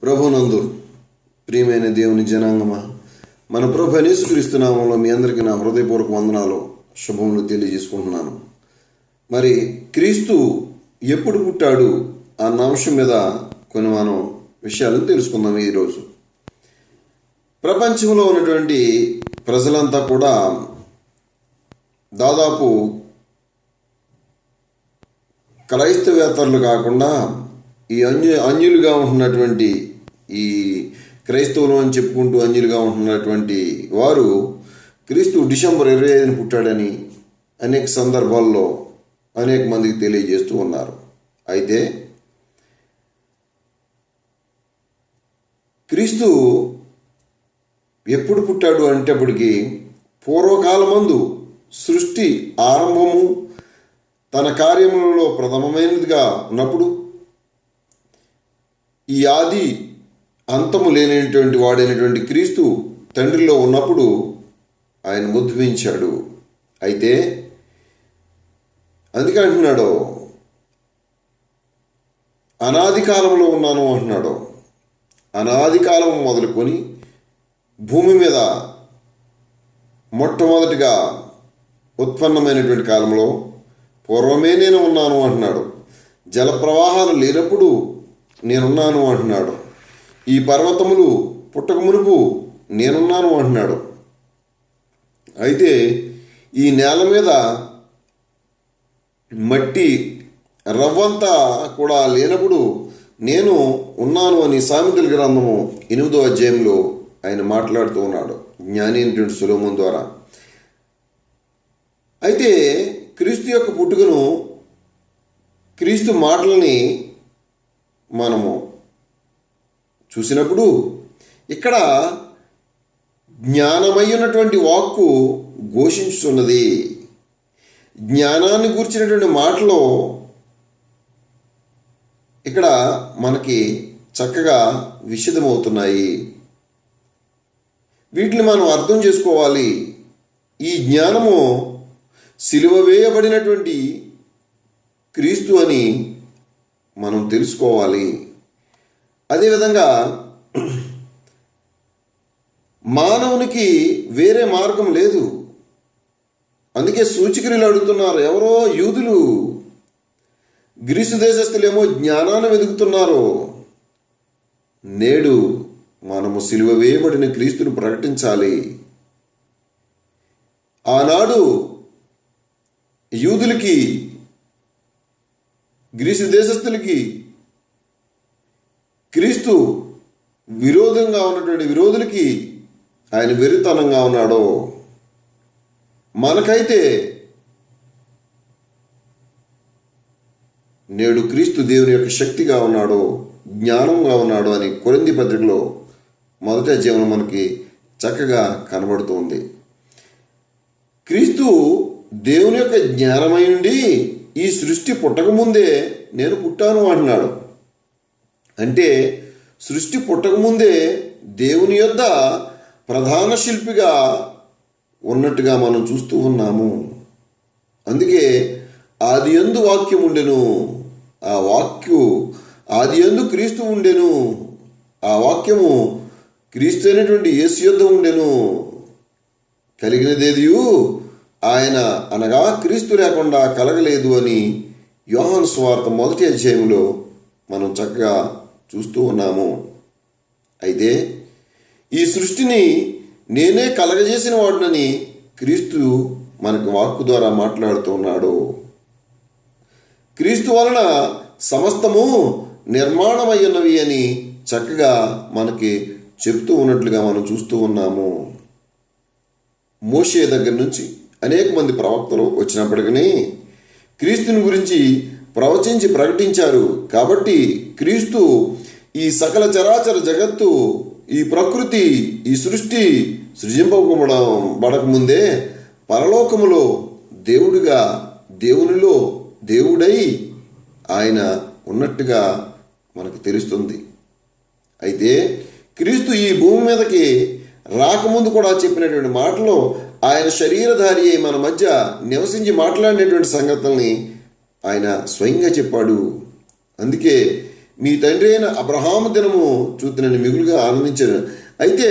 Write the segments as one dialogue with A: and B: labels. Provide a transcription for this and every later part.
A: ప్రభునందు ప్రియమైన దేవుని జనాంగమా, మన ప్రభు యేసుక్రీస్తు నామములో మీ అందరికీ నా హృదయపూర్వక వందనాలు, శుభములు తెలియజేసుకుంటున్నాను. మరి క్రీస్తు ఎప్పుడు పుట్టాడు అన్న అంశం మీద కొన్ని మనం విషయాలను తెలుసుకుందాం. ఈరోజు ప్రపంచంలో ఉన్నటువంటి ప్రజలంతా కూడా దాదాపు క్రైస్తవేతరులు కాకుండా ఈ అన్యులుగా ఉంటున్నటువంటి ఈ క్రైస్తవులు అని చెప్పుకుంటూ అన్యులుగా ఉంటున్నటువంటి వారు క్రీస్తు డిసెంబర్ 25 పుట్టాడని అనేక సందర్భాల్లో అనేక మందికి తెలియజేస్తూ ఉన్నారు. అయితే క్రీస్తు ఎప్పుడు పుట్టాడు అంటేప్పటికీ పూర్వకాలమందు సృష్టి ఆరంభము తన కార్యములలో ప్రథమమైనదిగా ఉన్నప్పుడు, ఈ ఆది అంతము లేనటువంటి వాడైనటువంటి క్రీస్తు తండ్రిలో ఉన్నప్పుడు ఆయన ఉద్భవించాడు. అయితే అందుకే అంటున్నాడు, అనాది కాలంలో ఉన్నాను అంటున్నాడు. అనాది కాలం మొదలుకొని భూమి మీద మొట్టమొదటిగా ఉత్పన్నమైనటువంటి కాలంలో పూర్వమే నేను ఉన్నాను అంటున్నాడు. జల ప్రవాహాలు లేనప్పుడు నేనున్నాను అంటున్నాడు. ఈ పర్వతములు పుట్టక మునుపు నేనున్నాను అంటున్నాడు. అయితే ఈ నేల మీద మట్టి రవ్వంతా కూడా లేనప్పుడు నేను ఉన్నాను అని సామెతల గ్రంథము 8వ అధ్యాయంలో ఆయన మాట్లాడుతూ ఉన్నాడు, జ్ఞాని అయినటువంటి సొలొమోను ద్వారా. అయితే క్రీస్తు యొక్క పుట్టుకను, క్రీస్తు మాటలని మనము చూసినప్పుడు ఇక్కడ జ్ఞానమయ్యున్నటువంటి వాక్కు ఘోషించుతున్నది. జ్ఞానాన్ని గూర్చినటువంటి మాటలు ఇక్కడ మనకి చక్కగా విషదమవుతున్నాయి. వీటిని మనం అర్థం చేసుకోవాలి. ఈ జ్ఞానము సిలువ వేయబడినటువంటి క్రీస్తు అని మనం తెలుసుకోవాలి. అదేవిధంగా మానవునికి వేరే మార్గం లేదు. అందుకే సూచికలు అడుగుతున్నారు. ఎవరో యూదులు, గ్రీసు దేశస్థులేమో జ్ఞానాన్ని వెతుకుతున్నారు. నేడు మనము సిలువ వేయబడిన క్రీస్తును ప్రకటించాలి. ఆనాడు యూదులకి, గ్రీసు దేశస్థులకి క్రీస్తు విరోధంగా ఉన్నటువంటి విరోధులకి ఆయన వెరితనంగా ఉన్నాడో, మనకైతే నేడు క్రీస్తు దేవుని యొక్క శక్తిగా ఉన్నాడో, జ్ఞానంగా ఉన్నాడో అని కొరింథీ పత్రికలో 1వ అధ్యాయం మనకి చక్కగా కనబడుతుంది. క్రీస్తు దేవుని యొక్క జ్ఞానమై ఉండి ఈ సృష్టి పుట్టకముందే నేను పుట్టాను అంటున్నాడు. అంటే సృష్టి పుట్టకముందే దేవుని యొద్ద ప్రధాన శిల్పిగా ఉన్నట్టుగా మనం చూస్తూ ఉన్నాము. అందుకే ఆది యందు వాక్యం ఉండెను, ఆ వాక్యు ఆది యందు క్రీస్తు ఉండెను, ఆ వాక్యము క్రీస్తు అయినటువంటి యేసు యొద్ద ఉండెను, కలిగినదేదియు ఆయన అనగా క్రీస్తు లేకుండా కలగలేదు అని యోహాను సువార్త 1వ అధ్యాయంలో మనం చక్కగా చూస్తూ ఉన్నాము. అయితే ఈ సృష్టిని నేనే కలగజేసిన వాడినని క్రీస్తు మనకు వాక్కు ద్వారా మాట్లాడుతూ ఉన్నాడు. క్రీస్తు వలన సమస్తము నిర్మాణమయ్యున్నవి అని చక్కగా మనకి చెప్తూ ఉన్నట్లుగా మనం చూస్తూ ఉన్నాము. మోషే దగ్గర నుంచి అనేక మంది ప్రవక్తలు వచ్చినప్పటికీ క్రీస్తుని గురించి ప్రవచించి ప్రకటించారు. కాబట్టి క్రీస్తు ఈ సకల చరాచర జగత్తు, ఈ ప్రకృతి, ఈ సృష్టి సృజింపబడకముందే పరలోకములో దేవుడిగా, దేవునిలో దేవుడై ఆయన ఉన్నట్టుగా మనకు తెలుస్తుంది. అయితే క్రీస్తు ఈ భూమి మీదకి రాకముందు కూడా చెప్పినటువంటి మాటలో ఆయన శరీరధారి అయి మన మధ్య నివసించి మాట్లాడినటువంటి సంగతుల్ని ఆయన స్వయంగా చెప్పాడు. అందుకే మీ తండ్రి అయిన అబ్రహాము దినము చూసినని మిగులుగా ఆనందించాడు. అయితే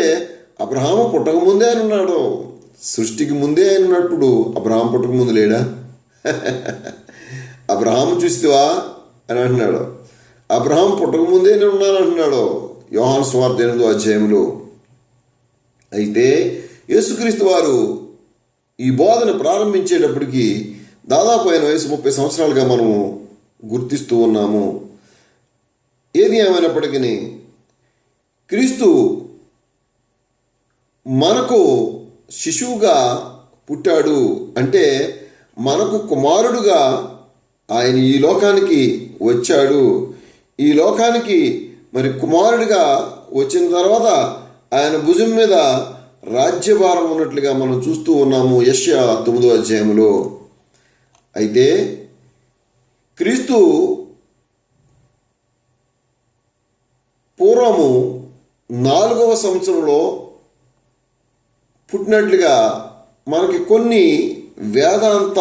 A: అబ్రహాము పుట్టక ముందే ఆయన ఉన్నాడు. సృష్టికి ముందే ఆయన ఉన్నప్పుడు అబ్రహాం పుట్టక ముందు లేడా? అబ్రహాము చూస్తావా అని అంటున్నాడు. అబ్రహాం పుట్టక ముందే నేను ఉన్నాను అంటున్నాడు యోహాను సువార్త 8వ అధ్యాయంలో. అయితే యేసుక్రీస్తు వారు ఈ బోధన ప్రారంభించేటప్పటికి దాదాపు ఆయన వయసు 30 సంవత్సరాలుగా మనము గుర్తిస్తూ ఉన్నాము. ఏది ఏమైనప్పటికీ క్రీస్తు మనకు శిశువుగా పుట్టాడు అంటే మనకు కుమారుడుగా ఆయన ఈ లోకానికి వచ్చాడు. ఈ లోకానికి మరి కుమారుడిగా వచ్చిన తర్వాత ఆయన భుజం మీద రాజ్యభారం ఉన్నట్లుగా మనం చూస్తూ ఉన్నాము యెషయా 9వ అధ్యాయంలో. అయితే క్రీస్తు పూర్వము 4వ సంవత్సరంలో పుట్టినట్లుగా మనకి కొన్ని వేదాంత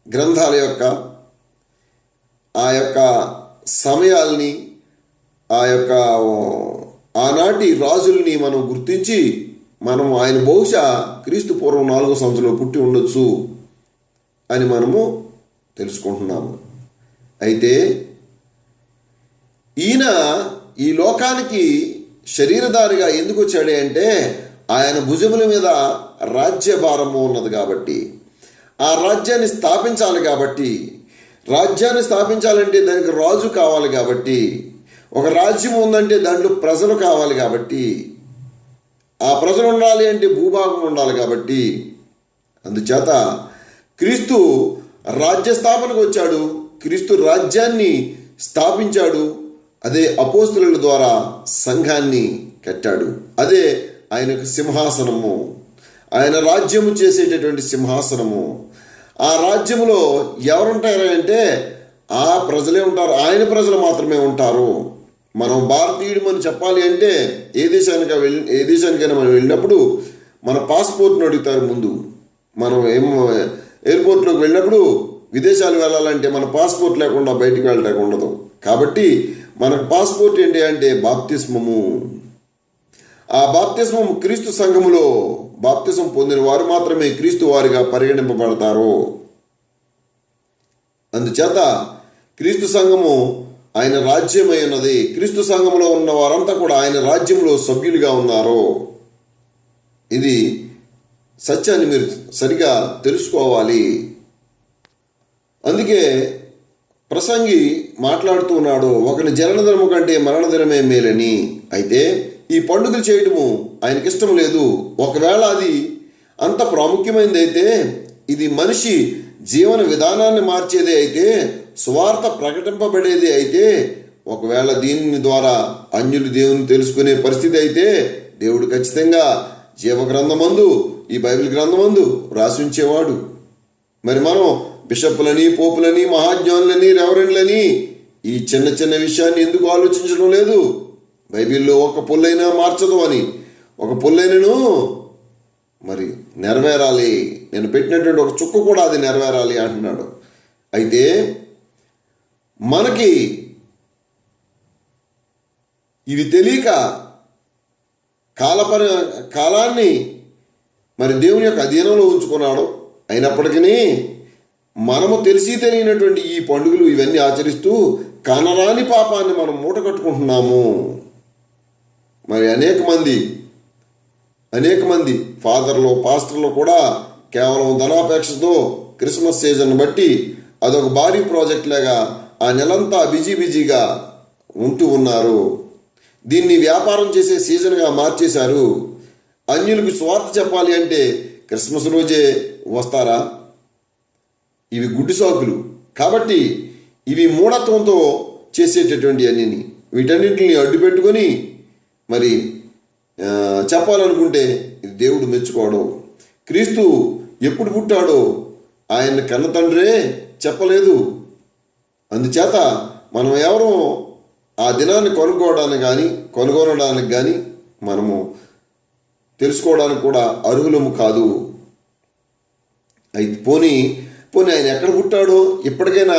A: గ్రంథాల యొక్క ఆ యొక్క సమయాల్ని ఆ యొక్క ఆనాటి రాజుల్ని మనం గుర్తించి మనం ఆయన బహుశా క్రీస్తు పూర్వం 4వ సంవత్సరంలో పుట్టి ఉండొచ్చు అని మనము తెలుసుకుంటున్నాము. అయితే ఈయన ఈ లోకానికి శరీరధారిగా ఎందుకు వచ్చాడే అంటే ఆయన భుజముల మీద రాజ్యభారము ఉన్నది కాబట్టి, ఆ రాజ్యాన్ని స్థాపించాలి కాబట్టి, రాజ్యాన్ని స్థాపించాలంటే దానికి రాజు కావాలి కాబట్టి, ఒక రాజ్యం ఉందంటే దాంట్లో ప్రజలు కావాలి కాబట్టి, ఆ ప్రజలు ఉండాలి అంటే భూభాగం ఉండాలి కాబట్టి, అందుచేత క్రీస్తు రాజ్య స్థాపనకు వచ్చాడు. క్రీస్తు రాజ్యాన్ని స్థాపించాడు. అదే అపోస్తుల ద్వారా సంఘాన్ని కట్టాడు. అదే ఆయనకు సింహాసనము, ఆయన రాజ్యము చేసేటటువంటి సింహాసనము. ఆ రాజ్యములో ఎవరుంటారు అంటే ఆ ప్రజలే ఉంటారు. ఆయన ప్రజలు మాత్రమే ఉంటారు. మనం భారతీయుడమని చెప్పాలి అంటే ఏ దేశానికైనా మనం వెళ్ళినప్పుడు మన పాస్పోర్ట్ను అడుగుతారు ముందు. మనం ఎయిర్పోర్ట్లోకి వెళ్ళినప్పుడు విదేశాలు వెళ్ళాలంటే మన పాస్పోర్ట్ లేకుండా బయటికి వెళ్ళడానికి ఉండదు. కాబట్టి మనకు పాస్పోర్ట్ ఏంటి అంటే బాప్తిస్మము. ఆ బాప్తిస్మము క్రీస్తు సంఘములో బాప్తిస్మం పొందిన వారు మాత్రమే క్రీస్తు వారిగా పరిగణింపబడతారు. అందుచేత క్రీస్తు సంఘము ఆయన రాజ్యమై ఉన్నది. క్రీస్తు సంఘములో ఉన్న వారంతా కూడా ఆయన రాజ్యంలో సభ్యులుగా ఉన్నారు. ఇది సత్యాన్ని మీరు సరిగా తెలుసుకోవాలి. అందుకే ప్రసంగి మాట్లాడుతూ ఉన్నాడు, ఒకని జననదినము కంటే మరణదినమే మేలని. అయితే ఈ పండుగలు చేయడము ఆయనకి ఇష్టం లేదు. ఒకవేళ అది అంత ప్రాముఖ్యమైనది అయితే, ఇది మనిషి జీవన విధానాన్ని మార్చేదే అయితే, సువార్త ప్రకటింపబడేది అయితే, ఒకవేళ దీని ద్వారా అన్యులు దేవుని తెలుసుకునే పరిస్థితి అయితే దేవుడు ఖచ్చితంగా జీవగ్రంథమందు ఈ బైబిల్ గ్రంథమందు రాసి ఉంచేవాడు. మరి మనం బిషప్పులని, పోపులని, మహాజ్ఞానులని, రెవరెండ్లని ఈ చిన్న చిన్న విషయాన్ని ఎందుకు ఆలోచించడం లేదు? బైబిల్లో ఒక పొల్లైనా మార్చదు అని, ఒక పొల్లైనను మరి నెరవేరాలి, నేను పెట్టినటువంటి ఒక చుక్క కూడా అది నెరవేరాలి అంటున్నాడు. అయితే మనకి ఇవి తెలియక కాలాన్ని మరి దేవుని యొక్క అధీనంలో ఉంచుకున్నాడు. అయినప్పటికీ మనము తెలిసి తెలియనటువంటి ఈ పండుగలు ఇవన్నీ ఆచరిస్తూ కనరాని పాపాన్ని మనం మూట కట్టుకుంటున్నాము. మరి అనేక మంది ఫాదర్లు, పాస్టర్లు కూడా కేవలం ధనాపేక్షతో క్రిస్మస్ సీజన్ బట్టి అదొక భారీ ప్రాజెక్ట్ లాగా ఆ నెలంతా బిజీగా ఉంటూ ఉన్నారు. దీన్ని వ్యాపారం చేసే సీజన్గా మార్చేశారు. అన్యులకు స్వార్థ చెప్పాలి అంటే క్రిస్మస్ రోజే వస్తారా? ఇవి గుడ్డి సాకులు. కాబట్టి ఇవి మూఢత్వంతో చేసేటటువంటి అన్నిని వీటన్నింటిని అడ్డుపెట్టుకొని మరి చెప్పాలనుకుంటే ఇది దేవుడు మెచ్చుకోవడం. క్రీస్తు ఎప్పుడు పుట్టాడో ఆయన కన్న తండ్రే చెప్పలేదు. అందుచేత మనం ఎవరూ ఆ దినాన్ని కనుగొనడానికి కానీ మనము తెలుసుకోవడానికి కూడా అర్హులము కాదు. అయితే పోనీ ఆయన ఎక్కడ పుట్టాడో ఇప్పటికైనా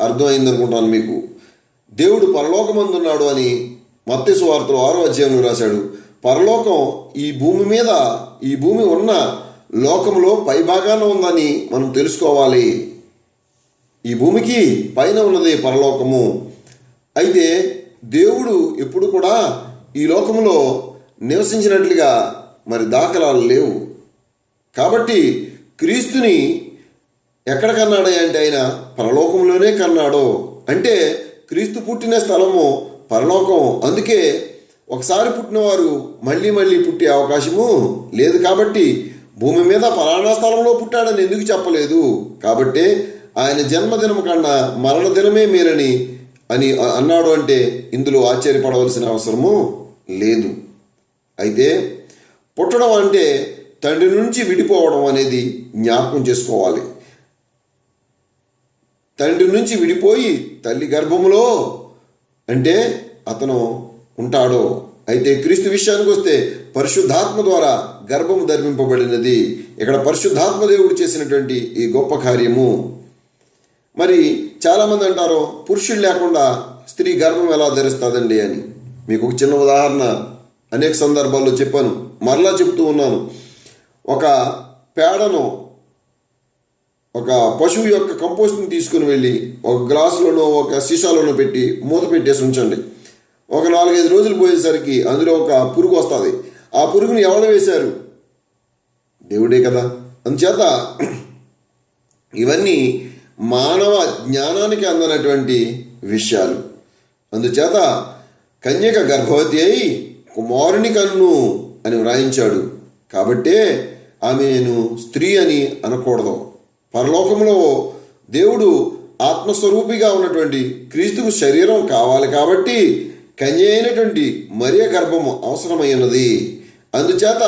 A: అర్థమైంది అనుకుంటాను మీకు. దేవుడు పరలోకమందున్నాడు అని మత్తయి సువార్తలో 6వ అధ్యాయంలో రాశాడు. పరలోకం ఈ భూమి ఉన్న లోకంలో పైభాగాన ఉందని మనం తెలుసుకోవాలి. ఈ భూమికి పైన ఉన్నది పరలోకము. అయితే దేవుడు ఎప్పుడు కూడా ఈ లోకంలో నివసించినట్లుగా మరి దాఖలాలు లేవు. కాబట్టి క్రీస్తుని ఎక్కడ కన్నాడు అంటే ఆయన పరలోకంలోనే కన్నాడు. అంటే క్రీస్తు పుట్టిన స్థలము పరలోకం. అందుకే ఒకసారి పుట్టినవారు మళ్ళీ మళ్ళీ పుట్టే అవకాశము లేదు. కాబట్టి భూమి మీద ఫలానా స్థలంలో పుట్టాడని ఎందుకు చెప్పలేదు? కాబట్టి ఆయన జన్మదినం కన్నా మరణ దినమే మేలని అని అన్నాడు అంటే ఇందులో ఆశ్చర్యపడవలసిన అవసరము లేదు. అయితే పుట్టడం అంటే తండ్రి నుంచి విడిపోవడం అనేది జ్ఞాపకం చేసుకోవాలి. తండ్రి నుంచి విడిపోయి తల్లి గర్భములో అంటే అతను ఉంటాడు. అయితే క్రీస్తు విషయానికి వస్తే పరిశుద్ధాత్మ ద్వారా గర్భము ధర్మింపబడినది. ఇక్కడ పరిశుద్ధాత్మ దేవుడు చేసినటువంటి ఈ గొప్ప కార్యము. మరి చాలామంది అంటారు, పురుషుడు లేకుండా స్త్రీ గర్భం ఎలా ధరిస్తుందండి అని. మీకు ఒక చిన్న ఉదాహరణ అనేక సందర్భాల్లో చెప్పాను, మరలా చెప్తూ ఉన్నాను. ఒక పేడను, ఒక పశువు యొక్క కంపోస్ట్ని తీసుకుని వెళ్ళి ఒక గ్లాసులోనో ఒక సీసాలోనో పెట్టి మూత పెట్టేసి ఉంచండి. ఒక 4-5 రోజులు పోయేసరికి అందులో ఒక పురుగు వస్తుంది. ఆ పురుగుని ఎవరు వేశారు? దేవుడే కదా. అందుచేత ఇవన్నీ మానవ జ్ఞానానికి అందనటువంటి విషయాలు. అందుచేత కన్యక గర్భవతి అయి కుమారుని కన్ను అని వ్రాయించాడు. కాబట్టే ఆమెను స్త్రీ అని అనకూడదు. పరలోకంలో దేవుడు ఆత్మస్వరూపిగా ఉన్నటువంటి క్రీస్తుకు శరీరం కావాలి. కాబట్టి కన్య అయినటువంటి మరియ గర్భము అవసరమైనది. అందుచేత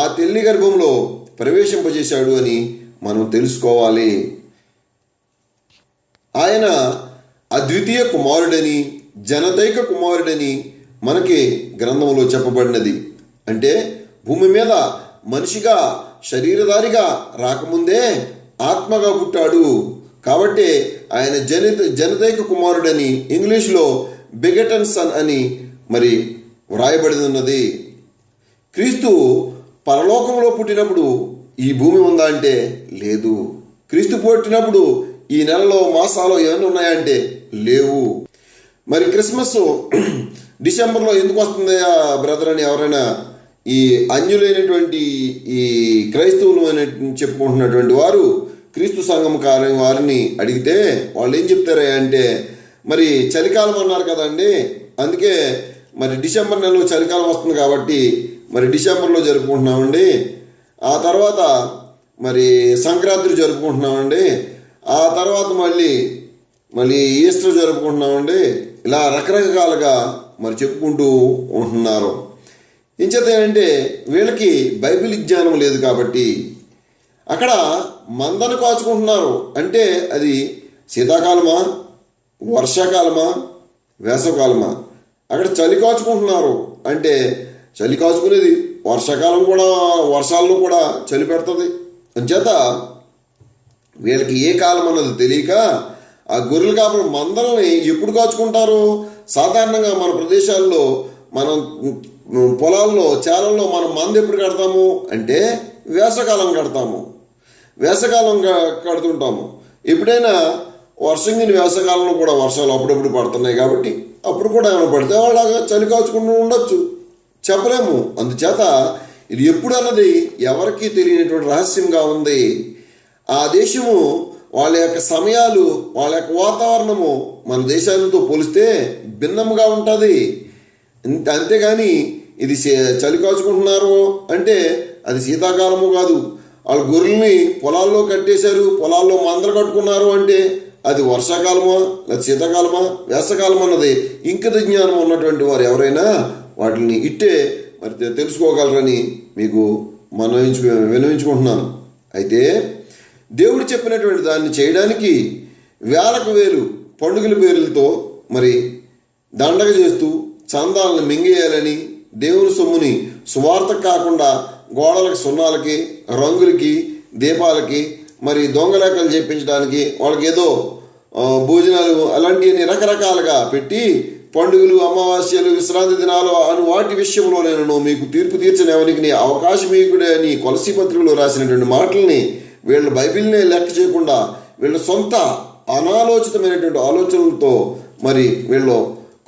A: ఆ తల్లి గర్భంలో ప్రవేశింపజేశాడు అని మనం తెలుసుకోవాలి. ఆయన అద్వితీయ కుమారుడని, జనతైక కుమారుడని మనకి గ్రంథంలో చెప్పబడినది. అంటే భూమి మీద మనిషిగా శరీరధారిగా రాకముందే ఆత్మగా పుట్టాడు. కాబట్టి ఆయన జనతైక కుమారుడని, ఇంగ్లీష్లో బిగెటన్ సన్ అని మరి వ్రాయబడి ఉన్నది. క్రీస్తు పరలోకంలో పుట్టినప్పుడు ఈ భూమి ఉందా అంటే లేదు. క్రీస్తు పుట్టినప్పుడు ఈ నెలలో మాసాలు ఏమైనా ఉన్నాయంటే లేవు. మరి క్రిస్మస్ డిసెంబర్లో ఎందుకు వస్తుంది బ్రదర్ అని ఎవరైనా ఈ అన్యులైనటువంటి ఈ క్రైస్తవులు అని చెప్పుకుంటున్నటువంటి వారు క్రీస్తు సంఘం వారిని అడిగితే వాళ్ళు ఏం చెప్తారా అంటే, మరి చలికాలం అన్నారు కదండి, అందుకే మరి డిసెంబర్ నెలలో చలికాలం వస్తుంది కాబట్టి మరి డిసెంబర్లో జరుపుకుంటున్నామండి. ఆ తర్వాత మరి సంక్రాంతి జరుపుకుంటున్నామండి. ఆ తర్వాత మళ్ళీ ఈస్టర్ జరుపుకుంటున్నామండి. ఇలా రకరకాలుగా మరి చెప్పుకుంటూ ఉంటున్నారు. ఇంచేత ఏంటంటే వీళ్ళకి బైబిల్ జ్ఞానం లేదు. కాబట్టి అక్కడ మందను కాచుకుంటున్నారు. అంటే అది శీతాకాలమా, వర్షాకాలమా, వేసవకాలమా? అక్కడ చలి కాచుకుంటున్నారు. అంటే చలి కాచుకునేది వర్షాకాలం కూడా, వర్షాల్లో కూడా చలి పెడుతుంది. అంచేత వీళ్ళకి ఏ కాలం అన్నది తెలియక ఆ గొర్రెల కాపురం మందల్ని ఎప్పుడు కాచుకుంటారు? సాధారణంగా మన ప్రదేశాల్లో, మనం పొలాల్లో, చేలల్లో మనం మంద ఎప్పుడు కడతాము అంటే వేసవకాలం కడతాము, వేసవకాలం కడుతుంటాము. ఎప్పుడైనా వర్షం కింద వేసవకాలంలో కూడా వర్షాలు అప్పుడప్పుడు పడుతున్నాయి కాబట్టి అప్పుడు కూడా ఏమైనా పడితే వాళ్ళగా చలి కాచుకుంటూ ఉండొచ్చు, చెప్పలేము. అందుచేత ఇది ఎప్పుడు అన్నది ఎవరికీ తెలియనటువంటి రహస్యంగా ఉంది. ఆ దేశము, వాళ్ళ యొక్క సమయాలు, వాళ్ళ యొక్క వాతావరణము మన దేశాలతో పోలిస్తే భిన్నంగా ఉంటుంది. అంతేగాని ఇది చలి కాచుకుంటున్నారు అంటే అది శీతాకాలము కాదు. వాళ్ళు గొర్రెల్ని పొలాల్లో కట్టేశారు, పొలాల్లో మందలు కట్టుకున్నారు అంటే అది వర్షాకాలమా, లేదా శీతాకాలమా, వేసవకాలం అన్నది ఇంకిత జ్ఞానం ఉన్నటువంటి వారు ఎవరైనా వాటిని ఇట్టే మరి తెలుసుకోగలరని మీకు విన్నవించుకుంటున్నాను. అయితే దేవుడు చెప్పినటువంటి దాన్ని చేయడానికి వేలకు వేలు పండుగల పేర్లతో మరి దండగ చేస్తూ చందాలను మింగేయాలని, దేవుని సొమ్ముని సువార్త కాకుండా గోడలకి, సున్నాలకి, రంగులకి, దీపాలకి మరి దొంగలేఖలు చెప్పించడానికి వాళ్ళకి ఏదో భోజనాలు అలాంటివన్నీ రకరకాలుగా పెట్టి పండుగలు, అమావాస్యలు, విశ్రాంతి దినాలు అని వాటి విషయంలో నేను మీకు తీర్పు తీర్చని ఎవరికి అవకాశం ఇవ్వడని కొలసీ పత్రికలో రాసినటువంటి మాటల్ని వీళ్ళ బైబిల్నే లెక్క చేయకుండా వీళ్ళ సొంత అనాలోచితమైనటువంటి ఆలోచనలతో మరి వీళ్ళు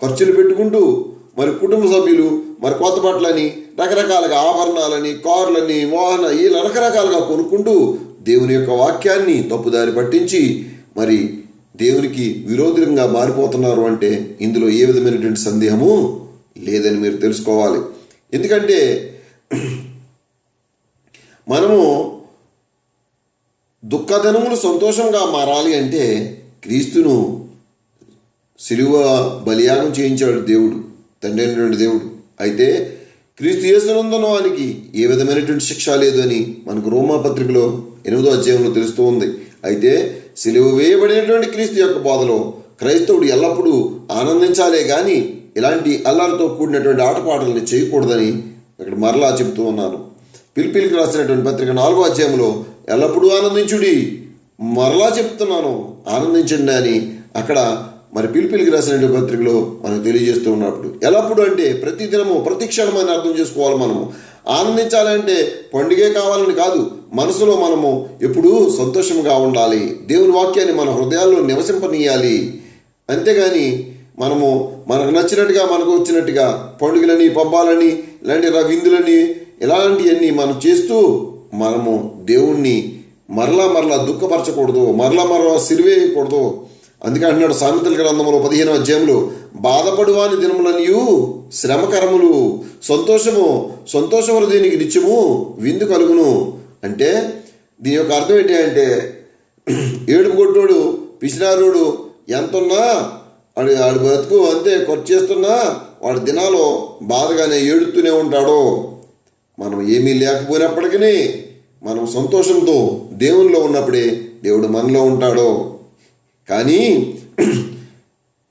A: ఖర్చులు పెట్టుకుంటూ మరి కుటుంబ సభ్యులు మరి కొత్త బట్టలని, రకరకాలుగా ఆభరణాలని, కార్లని, వాహన ఇలా రకరకాలుగా కొనుక్కుంటూ దేవుని యొక్క వాక్యాన్ని తప్పుదారి పట్టించి మరి దేవునికి విరోధంగా మారిపోతున్నారు అంటే ఇందులో ఏ విధమైనటువంటి సందేహము లేదని మీరు తెలుసుకోవాలి. ఎందుకంటే మనము దుఃఖదినములు సంతోషంగా మారాలి అంటే క్రీస్తును సిలువ బలియాగం చేయించాడు దేవుడు, తండ్రి అయినటువంటి దేవుడు. అయితే క్రీస్తు యేసునందున వానికి ఏ విధమైనటువంటి శిక్ష లేదు అని మనకు రోమా పత్రికలో 8వ అధ్యాయంలో తెలుస్తూ ఉంది. అయితే సిలువ వేయబడినటువంటి క్రీస్తు యొక్క బోధలో క్రైస్తవుడు ఎల్లప్పుడూ ఆనందించాలే కానీ ఇలాంటి అల్లారితో కూడినటువంటి ఆటపాటల్ని చేయకూడదని ఇక్కడ మరలా చెబుతూ ఉన్నాను. పిలిపిలికి రాసినటువంటి పత్రిక 4వ అధ్యాయంలో ఎల్లప్పుడూ ఆనందించుడి, మరలా చెప్తున్నాను ఆనందించండి అని అక్కడ మరి పిలిపిలికి రాసినటువంటి పత్రికలో మనకు తెలియజేస్తూ ఉన్నప్పుడు ఎల్లప్పుడు అంటే ప్రతి దినము ప్రతి క్షణం అని అర్థం చేసుకోవాలి. మనము ఆనందించాలంటే పండుగే కావాలని కాదు, మనసులో మనము ఎప్పుడూ సంతోషంగా ఉండాలి, దేవుని వాక్యాన్ని మన హృదయాల్లో నివసింపనీయాలి. అంతేగాని మనము మనకు నచ్చినట్టుగా మనకు వచ్చినట్టుగా పండుగలని, పబ్బాలని, ఇలాంటి విందులని ఇలాంటివన్నీ మనం చేస్తూ మనము దేవుణ్ణి మరలా దుఃఖపరచకూడదు, మరలా సిరివేయకూడదు. అందుకే అంటున్నాడు సామెతల గ్రంథంలో 15వ అధ్యాయంలో, బాధపడువాని దినములనియు శ్రమకరములు, సంతోషములు దీనికి నిత్యము విందు కలుగును. అంటే దీని యొక్క అర్థం ఏంటి అంటే ఏడుపు కొట్టోడు, పిసినారుడు ఎంతున్నా ఆడి బ్రతుకు అంతే ఖర్చు చేస్తున్నా వాడి దినాలో బాధగానే ఏడుతూనే ఉంటాడు. మనం ఏమీ లేకపోయినప్పటికీ మనం సంతోషంతో దేవునిలో ఉన్నప్పుడే దేవుడు మనలో ఉంటాడు. కానీ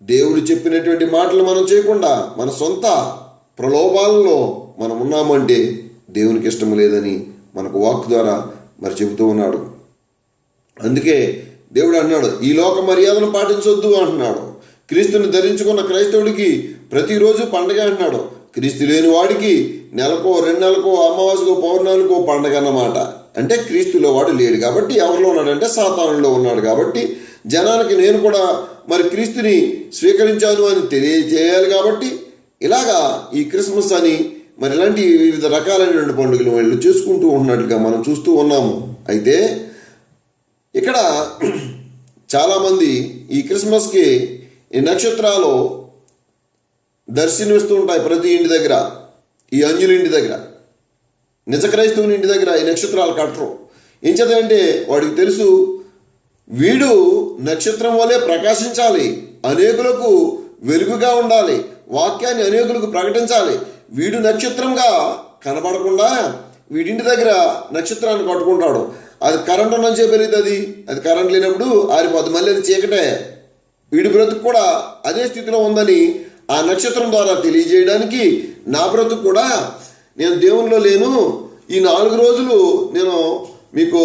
A: దేవుడు చెప్పినటువంటి మాటలు మనం చేయకుండా మన సొంత ప్రలోభాలలో మనం ఉన్నామంటే దేవునికి ఇష్టం లేదని మనకు వాక్ ద్వారా మరి చెబుతూ ఉన్నాడు. అందుకే దేవుడు అన్నాడు, ఈ లోక మర్యాదను పాటించొద్దు అంటున్నాడు. క్రీస్తుని ధరించుకున్న క్రైస్తవుడికి ప్రతిరోజు పండగ అంటున్నాడు. క్రీస్తు లేని వాడికి నెలకో 2 నెలలకో అమావాస్యకో పౌర్ణానికో పండగ అన్నమాట. అంటే క్రీస్తులో వాడు లేడు కాబట్టి ఎవరిలో ఉన్నాడంటే సాతానులో ఉన్నాడు. కాబట్టి జనానికి నేను కూడా మరి క్రీస్తుని స్వీకరించాను అని తెలియజేయాలి. కాబట్టి ఇలాగా ఈ క్రిస్మస్ అని మరి ఇలాంటి వివిధ రకాలైనటువంటి పండుగలు వాళ్ళు చేసుకుంటూ ఉన్నట్టుగా మనం చూస్తూ ఉన్నాము. అయితే ఇక్కడ చాలామంది ఈ క్రిస్మస్కి ఈ నక్షత్రాలు దర్శనమిస్తూ ఉంటాయి ప్రతి ఇంటి దగ్గర, ఈ అంజుల ఇంటి దగ్గర. నిజ క్రైస్తవుని ఇంటి దగ్గర ఈ నక్షత్రాలు కట్టరు. ఏం చదివంటే వాడికి తెలుసు వీడు నక్షత్రం వలె ప్రకాశించాలి, అనేకులకు వెలుగుగా ఉండాలి, వాక్యాన్ని అనేకులకు ప్రకటించాలి. వీడు నక్షత్రంగా కనబడకుండా వీడింటి దగ్గర నక్షత్రాన్ని కట్టుకుంటాడు. అది కరెంట్ ఉన్నంచే పెరుగుతుంది, అది కరెంట్ లేనప్పుడు ఆరిపోతుంది, మళ్ళీ అది చీకటే. వీడి బ్రతుకు కూడా అదే స్థితిలో ఉందని ఆ నక్షత్రం ద్వారా తెలియజేయడానికి నా బ్రతుకు కూడా నేను దేవునిలో లేను, ఈ 4 రోజులు నేను మీకు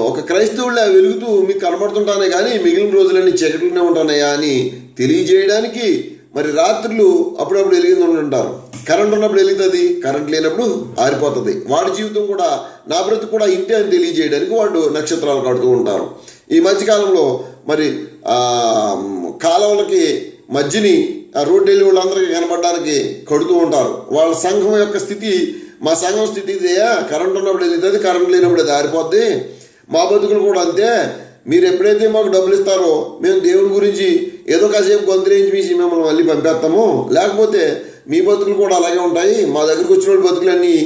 A: ఒక క్రైస్తవుళ్ళ వెలుగుతూ మీకు కనబడుతుంటానే కానీ మిగిలిన రోజులన్నీ చీకట్లోనే ఉంటానయ్యా అని తెలియజేయడానికి మరి రాత్రులు అప్పుడప్పుడు వెలిగిందని ఉంటారు. కరెంట్ ఉన్నప్పుడు వెలుగుతుంది, కరెంట్ లేనప్పుడు ఆరిపోతుంది. వాడి జీవితం కూడా నా బ్రతుకు కూడా ఇంతే అని తెలియజేయడానికి వాడు నక్షత్రాలు కడుతూ ఉంటారు. ఈ మధ్యకాలంలో మరి కాలువలకి మధ్యని ఆ రోడ్డు వెళ్ళి వాళ్ళందరికీ కనబడడానికి కడుతూ ఉంటారు. వాళ్ళ సంఘం యొక్క స్థితి, మా సంఘం స్థితి ఇదేయా, కరెంట్ ఉన్నప్పుడు వెళ్తుంది, కరెంట్ లేనప్పుడు అది ఆరిపోద్ది. మా బతుకులు కూడా అంతే. మీరు ఎప్పుడైతే మాకు డబ్బులు ఇస్తారో మేము దేవుడి గురించి ఏదో కాసేపు గొంతులేంచి మిమ్మల్ని మళ్ళీ పంపేస్తాము, లేకపోతే మీ బతుకులు కూడా అలాగే ఉంటాయి. మా దగ్గరికి వచ్చిన వాళ్ళ బతుకులన్నీ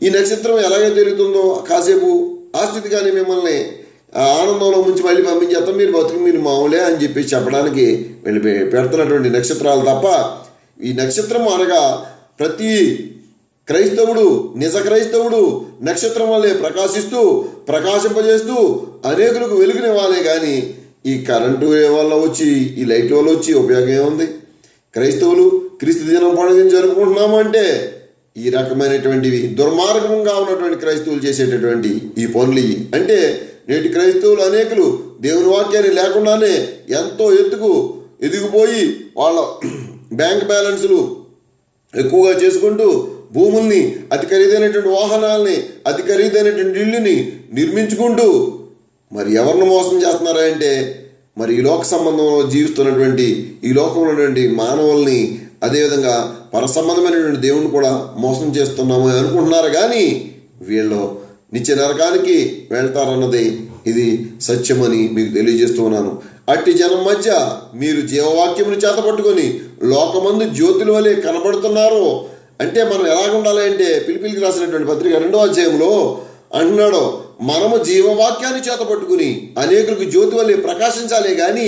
A: ఈ నక్షత్రం ఎలాగే తిరుగుతుందో కాసేపు ఆ స్థితి కానీ మిమ్మల్ని ఆనందంలో ముంచి మళ్ళీ పంపించేస్తాం, మీరు బతుకు మీరు మామూలే అని చెప్పి చెప్పడానికి వెళ్ళి పెడుతున్నటువంటి నక్షత్రాలు తప్ప ఈ నక్షత్రం అనగా ప్రతి క్రైస్తవుడు, నిజ క్రైస్తవుడు నక్షత్రం వల్లే ప్రకాశిస్తూ ప్రకాశింపజేస్తూ అనేకులకు వెలుగునివ్వాలి. కానీ ఈ కరెంటు వల్ల వచ్చి ఈ లైట్ల వల్ల వచ్చి ఉపయోగం ఏముంది? క్రైస్తవులు క్రీస్తు దినం పండుగను జరుపుకుంటున్నాము అంటే ఈ రకమైనటువంటివి దుర్మార్గంగా ఉన్నటువంటి క్రైస్తవులు చేసేటటువంటి ఈ పనులు అంటే నేటి క్రైస్తవులు అనేకులు దేవుని వాక్యాన్ని లేకుండానే ఎంతో ఎదిగిపోయి వాళ్ళ బ్యాంక్ బ్యాలెన్సులు ఎక్కువగా చేసుకుంటూ భూముల్ని, అతి ఖరీదైనటువంటి వాహనాలని, అతి ఖరీదైనటువంటి ఇళ్ళని నిర్మించుకుంటూ మరి ఎవరిని మోసం చేస్తున్నారా అంటే మరి ఈ లోక సంబంధంలో జీవిస్తున్నటువంటి ఈ లోకంలో ఉన్నటువంటి మానవుల్ని, అదేవిధంగా పరసంబంధమైనటువంటి దేవుని కూడా మోసం చేస్తున్నాము అనుకుంటున్నారు. కానీ వీళ్ళు నిత్య నరకానికి వెళ్తారన్నది ఇది సత్యమని మీకు తెలియజేస్తూ ఉన్నాను. అట్టి జనం మధ్య మీరు జీవవాక్యమును చేతపట్టుకొని లోకమందు జ్యోతుల వలె కనబడుతున్నారు. అంటే మనం ఎలాగుండాలి అంటే పిలిపిలికి రాసినటువంటి పత్రిక 2వ అధ్యాయంలో అంటున్నాడు, మనము జీవవాక్యాన్ని చేతపట్టుకుని అనేకులకు జ్యోతి వల్లే ప్రకాశించాలి. కానీ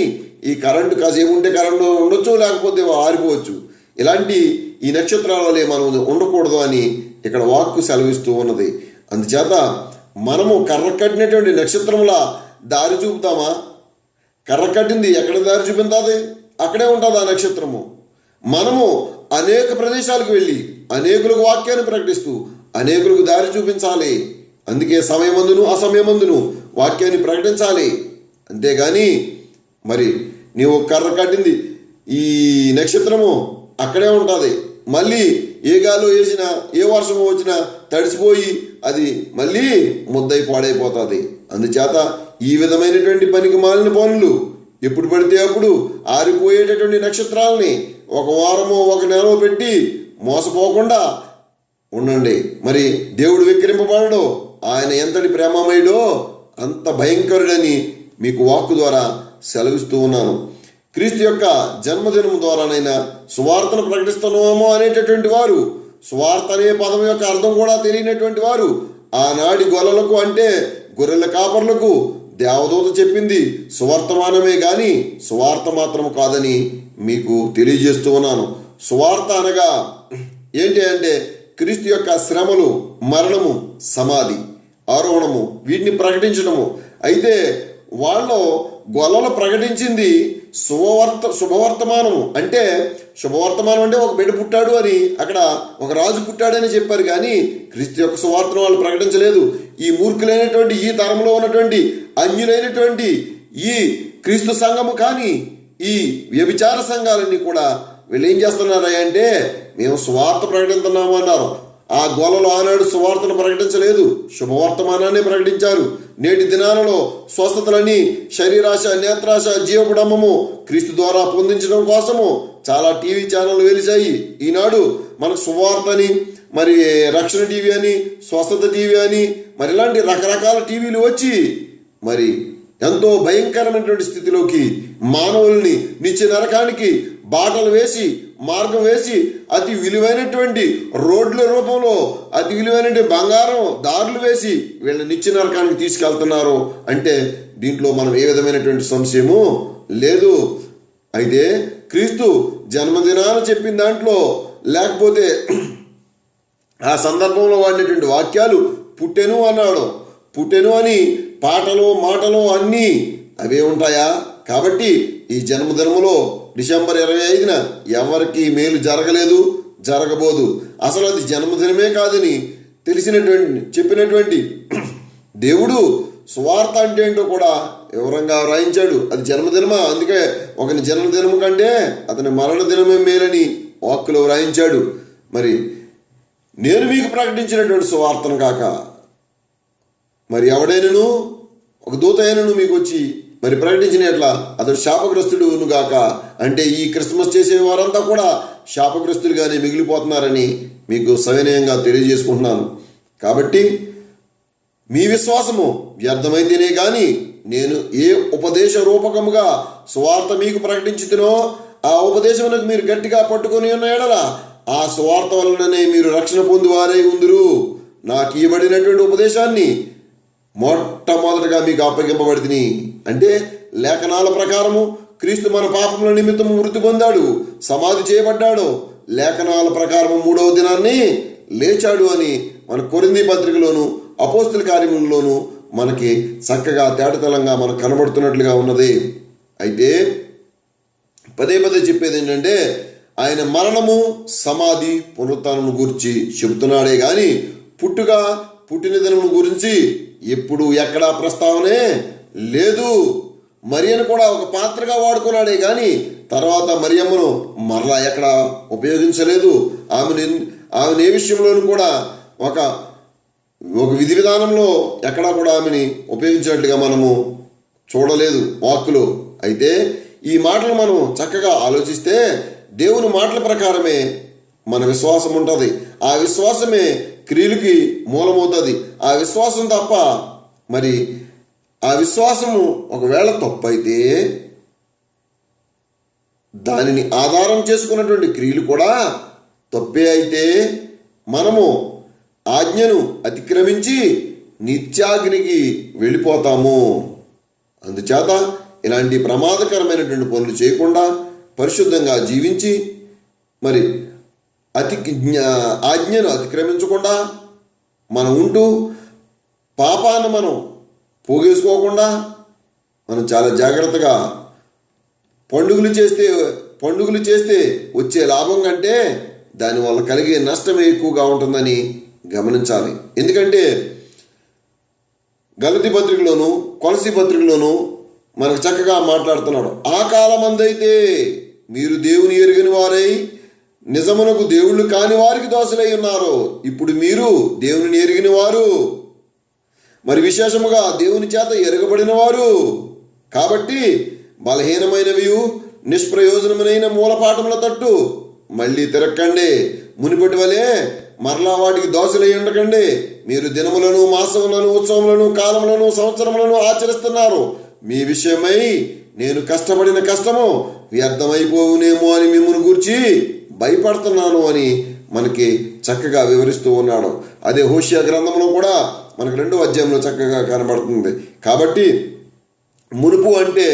A: ఈ కరెంటు కాసేపు ఉంటే కరెంటు ఉండొచ్చు, లేకపోతే ఆరిపోవచ్చు. ఇలాంటి ఈ నక్షత్రాల వల్లే మనం ఉండకూడదు అని ఇక్కడ వాక్కు సెలవిస్తూ ఉన్నది. అందుచేత మనము కర్ర కట్టినటువంటి నక్షత్రంలా దారి చూపుతామా? కర్ర కట్టింది ఎక్కడ దారి చూపించాలి? అక్కడే ఉంటుంది ఆ నక్షత్రము. మనము అనేక ప్రదేశాలకు వెళ్ళి అనేకులకు వాక్యాన్ని ప్రకటిస్తూ అనేకులకు దారి చూపించాలి. అందుకే సమయమందును అసమయమందును వాక్యాన్ని ప్రకటించాలి. అంతేగాని మరి నీవు కర్ర కట్టింది ఈ నక్షత్రము అక్కడే ఉంటుంది, మళ్ళీ ఏ గాలో వేసినా ఏ వర్షము వచ్చినా తడిసిపోయి అది మళ్ళీ ముద్దై పాడైపోతుంది. అందుచేత ఈ విధమైనటువంటి పనికి మాలిన పనులు ఎప్పుడు పడితే అప్పుడు ఆరిపోయేటటువంటి నక్షత్రాలని ఒక వారమో ఒక నెలలో పెట్టి మోసపోకుండా ఉండండి. మరి దేవుడు విక్రింపబడడో, ఆయన ఎంతటి ప్రేమమయుడో అంత భయంకరుడని మీకు వాక్కు ద్వారా సెలవిస్తూ ఉన్నాను. క్రీస్తు యొక్క జన్మదినం ద్వారానైనా సువార్తను ప్రకటిస్తున్నామో అనేటటువంటి వారు, సువార్త అనే పదం యొక్క అర్థం కూడా తెలియనటువంటి వారు, ఆనాడి గొల్లలకు అంటే గొర్రెల కాపర్లకు దేవదూత చెప్పింది సువర్తమానమే కానీ సువార్త మాత్రం కాదని మీకు తెలియజేస్తూ ఉన్నాను. సువార్త అనగా ఏంటి అంటే క్రీస్తు యొక్క శ్రమలు, మరణము, సమాధి, ఆరోహణము, వీటిని ప్రకటించడము. అయితే వాళ్ళు గొల్లలు ప్రకటించింది శుభవర్తమానము. అంటే శుభవర్తమానం అంటే ఒక బిడ్డ పుట్టాడు అని, అక్కడ ఒక రాజు పుట్టాడని చెప్పారు. కానీ క్రీస్తు యొక్క సువార్తను వాళ్ళు ప్రకటించలేదు. ఈ మూర్ఖులైనటువంటి ఈ తరంలో ఉన్నటువంటి అన్యులైనటువంటి ఈ క్రీస్తు సంఘము కానీ ఈ వ్యభిచార సంఘాలన్నీ కూడా వీళ్ళు ఏం చేస్తున్నారా అంటే మేము సువార్త ప్రకటిస్తున్నాము అన్నారు. ఆ గోలలో ఆనాడు సువార్తను ప్రకటించలేదు, శుభవర్తమానాన్ని ప్రకటించారు. నేటి దినాలలో స్వస్థతలని, శరీరాశ, నేత్రాశ, జీవపుడమ్మము క్రీస్తు ద్వారా పొందించడం కోసము చాలా టీవీ ఛానళ్ళు వెలిచాయి. ఈనాడు మనకు సువార్తని, మరి రక్షణ టీవీ అని, స్వస్థత టీవీ అని, మరి ఇలాంటి రకరకాల టీవీలు వచ్చి మరి ఎంతో భయంకరమైనటువంటి స్థితిలోకి మానవుల్ని నిత్య నరకానికి బాటలు వేసి, మార్గం వేసి, అతి విలువైనటువంటి రోడ్ల రూపంలో అతి విలువైనటువంటి బంగారం దారులు వేసి వీళ్ళని నిత్య నరకానికి తీసుకెళ్తున్నారు. అంటే దీంట్లో మనం ఏ విధమైనటువంటి సంశయము లేదు. అయితే క్రీస్తు జన్మదినాన్ని చెప్పిన దాంట్లో, లేకపోతే ఆ సందర్భంలో వాడినటువంటి వాక్యాలు పుట్టెను అన్నాడు. పుట్టెను అని పాటలు, మాటలు అన్నీ అవే ఉంటాయా? కాబట్టి ఈ జన్మదినములో డిసెంబర్ 25న ఎవరికి మేలు జరగలేదు, జరగబోదు. అసలు అది జన్మదినమే కాదని చెప్పినటువంటి దేవుడు సువార్త అంటే ఏంటో కూడా వివరంగా వ్రాయించాడు. అది జన్మదినమా? అందుకే ఒకని జన్మదినము కంటే అతని మరణ దినమే మేలని వాక్కులో వ్రాయించాడు. మరి నేను మీకు ప్రకటించినటువంటి సువార్తను కాక మరి ఎవడైనను ఒక దూత అయినను మీకు వచ్చి మరి ప్రకటించిన ఎట్లా అతడు శాపగ్రస్తుడును గాక. అంటే ఈ క్రిస్మస్ చేసే వారంతా కూడా శాపగ్రస్తులుగానే మిగిలిపోతున్నారని మీకు సవినయంగా తెలియజేసుకుంటున్నాను. కాబట్టి మీ విశ్వాసము వ్యర్థమైతేనే కానీ నేను ఏ ఉపదేశ రూపకముగా సువార్త మీకు ప్రకటించుతునో ఆ ఉపదేశమునకు మీరు గట్టిగా పట్టుకొని ఉన్న ఎడల ఆ సువార్త వలననే మీరు రక్షణ పొందువారై ఉందురు. నాకు ఇవ్వబడినటువంటి ఉపదేశాన్ని మొట్టమొదటిగా మీకు అప్పగింపబడితిని. అంటే లేఖనాల ప్రకారము క్రీస్తు మన పాపముల నిమిత్తము మృతి పొందాడు, సమాధి చేయబడ్డాడు, లేఖనాల ప్రకారము 3వ దినాన్ని లేచాడు అని మన కొరింథీ పత్రికలోను అపోస్తుల కార్యములలోను మనకి చక్కగా తేటతలంగా మనకు కనబడుతున్నట్లుగా ఉన్నది. అయితే పదే చెప్పేది ఏంటంటే ఆయన మరణము, సమాధి, పునరుత్థానము గురించి చెబుతున్నాడే కానీ పుట్టిన దినము గురించి ఎప్పుడు ఎక్కడా ప్రస్తావనే లేదు. మరియను కూడా ఒక పాత్రగా వాడుకున్నాడే కానీ తర్వాత మరియమ్మను మరలా ఎక్కడ ఉపయోగించలేదు. ఆమెను ఏ విషయంలోనూ కూడా ఒక విధి విధానంలో ఎక్కడా కూడా ఆమెని ఉపయోగించినట్లుగా మనము చూడలేదు వాక్కులో. అయితే ఈ మాటలు మనం చక్కగా ఆలోచిస్తే దేవుని మాటల ప్రకారమే మన విశ్వాసం ఉంటుంది. ఆ విశ్వాసమే క్రియలకి మూలమవుతుంది. ఆ విశ్వాసం తప్ప మరి ఆ విశ్వాసము ఒకవేళ తప్పైతే దానిని ఆధారం చేసుకున్నటువంటి క్రియలు కూడా తప్పే అయితే మనము ఆజ్ఞను అతిక్రమించి నిత్యాగ్నికి వెళ్ళిపోతాము. అందుచేత ఇలాంటి ప్రమాదకరమైనటువంటి పనులు చేయకుండా పరిశుద్ధంగా జీవించి మరి ఆజ్ఞను అతిక్రమించకుండా మనం ఉంటూ పాపాన్ని మనం పోగేసుకోకుండా మనం చాలా జాగ్రత్తగా పండుగలు చేస్తే వచ్చే లాభం కంటే దానివల్ల కలిగే నష్టమే ఎక్కువగా ఉంటుందని గమనించాలి. ఎందుకంటే గలతీ పత్రికలోను కొలసీ పత్రికలోను మనకు చక్కగా మాట్లాడుతున్నాడు. ఆ కాలమందైతే మీరు దేవుని ఎరుగని వారై నిజమునకు దేవుళ్ళు కాని వారికి దోషులై ఉన్నారు. ఇప్పుడు మీరు దేవుని ఎరిగిన వారు, మరి విశేషముగా దేవుని చేత ఎరగబడిన వారు కాబట్టి బలహీనమైనవి నిష్ప్రయోజనమైన మూలపాఠముల తట్టు మళ్ళీ తిరక్కండి. మునిపటి వలె మరలా వాటికి దోషులై ఉండకండి. మీరు దినములను, మాసములను, ఉత్సవములను, కాలములను, సంవత్సరములను ఆచరిస్తున్నారు. మీ విషయమై నేను కష్టపడిన కష్టము వ్యర్థమైపోవునేమో అని మిమ్మల్ని గూర్చి భయపడుతున్నాను అని మనకి చక్కగా వివరిస్తూ ఉన్నాడు. అదే హోషియా గ్రంథంలో కూడా మనకు 2వ అధ్యాయంలో చక్కగా కనబడుతుంది. కాబట్టి మునుపు అంటే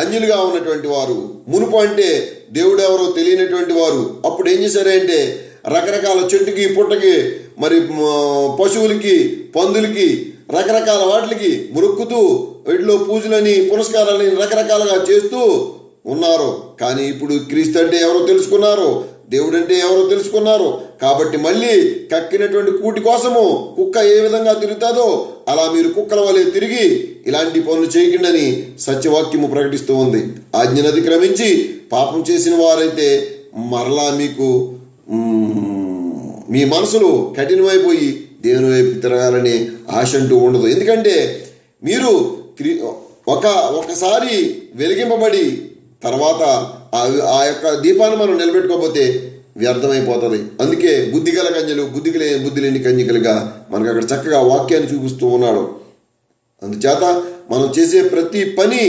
A: అన్యులుగా ఉన్నటువంటి వారు, మునుపు అంటే దేవుడు ఎవరో తెలియనటువంటి వారు అప్పుడు ఏం చేశారంటే రకరకాల చెట్టుకి, పుట్టకి, మరి పశువులకి, పందులకి, రకరకాల వాటికి మొక్కుతూ వీటిలో పూజలని, పునస్కారాలని రకరకాలుగా చేస్తూ ఉన్నారు. కానీ ఇప్పుడు క్రీస్తు అంటే ఎవరో తెలుసుకున్నారు, దేవుడు అంటే ఎవరో తెలుసుకున్నారు. కాబట్టి మళ్ళీ కక్కినటువంటి కూటి కోసము కుక్క ఏ విధంగా తిరుగుతుందో అలా మీరు కుక్కల వలె తిరిగి ఇలాంటి పనులు చేయకుండాని సత్యవాక్యము ప్రకటిస్తూ ఉంది. ఆజ్ఞను అతిక్రమించి పాపం చేసిన వారైతే మరలా మీకు మీ మనసులు కఠినమైపోయి దేవుని వైపు తిరగాలని ఆశ అంటూ ఉండదు. ఎందుకంటే మీరు ఒకసారి వెలిగింపబడి తర్వాత ఆ యొక్క దీపాన్ని మనం నిలబెట్టుకోకపోతే వ్యర్థమైపోతుంది. అందుకే బుద్ధిగల కన్యలు బుద్ధి లేని కన్యకలుగా మనకు అక్కడ చక్కగా వాక్యాన్ని చూపిస్తూ ఉన్నాడు. అందుచేత మనం చేసే ప్రతి పని,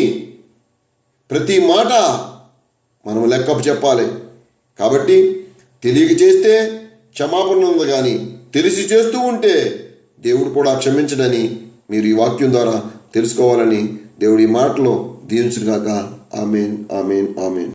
A: ప్రతి మాట మనం లెక్కపు చెప్పాలి. కాబట్టి తెలియక చేస్తే క్షమాపణ ఉంది, కానీ తెలిసి చేస్తూ ఉంటే దేవుడు కూడా క్షమించడని మీరు ఈ వాక్యం ద్వారా తెలుసుకోవాలని దేవుడి మాటలో దీవించుగాక. ఆమేన్, ఆమేన్, ఆమేన్.